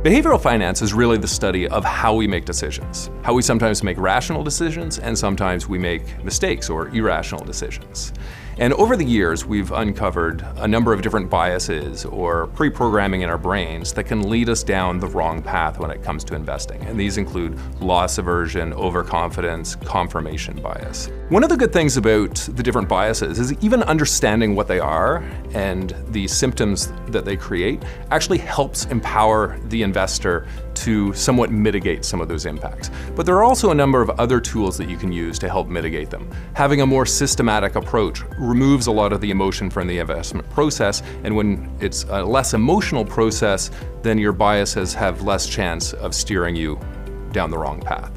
Behavioral finance is really the study of how we make decisions, how we sometimes make rational decisions and sometimes we make mistakes or irrational decisions. And over the years, we've uncovered a number of different biases or pre-programming in our brains that can lead us down the wrong path when it comes to investing. And these include loss aversion, overconfidence, confirmation bias. One of the good things about the different biases is even understanding what they are and the symptoms that they create actually helps empower the investor to somewhat mitigate some of those impacts. But there are also a number of other tools that you can use to help mitigate them. Having a more systematic approach removes a lot of the emotion from the investment process, and when it's a less emotional process, then your biases have less chance of steering you down the wrong path.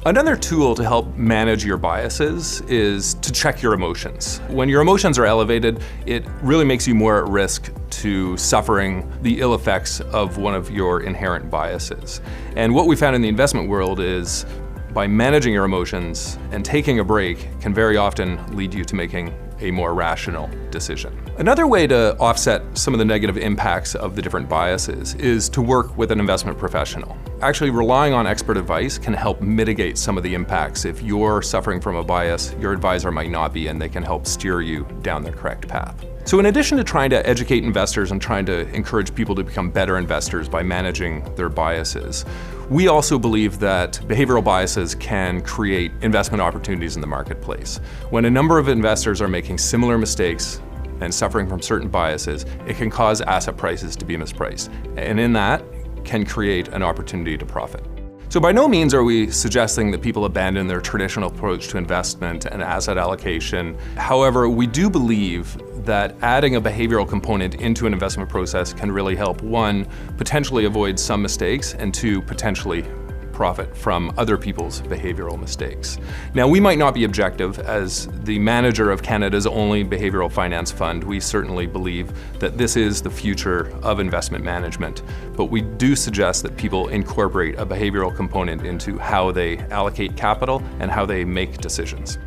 Another tool to help manage your biases is to check your emotions. When your emotions are elevated, it really makes you more at risk to suffering the ill effects of one of your inherent biases. And what we found in the investment world is by managing your emotions and taking a break can very often lead you to making a more rational decision. Another way to offset some of the negative impacts of the different biases is to work with an investment professional. Actually, relying on expert advice can help mitigate some of the impacts. If you're suffering from a bias, your advisor might not be, and they can help steer you down the correct path. So in addition to trying to educate investors and trying to encourage people to become better investors by managing their biases, we also believe that behavioral biases can create investment opportunities in the marketplace. When a number of investors are making similar mistakes and suffering from certain biases, it can cause asset prices to be mispriced. And in that, can create an opportunity to profit. So by no means are we suggesting that people abandon their traditional approach to investment and asset allocation. However, we do believe that adding a behavioral component into an investment process can really help, one, potentially avoid some mistakes, and two, potentially profit from other people's behavioral mistakes. Now, we might not be objective. As the manager of Canada's only behavioral finance fund, we certainly believe that this is the future of investment management, but we do suggest that people incorporate a behavioral component into how they allocate capital and how they make decisions.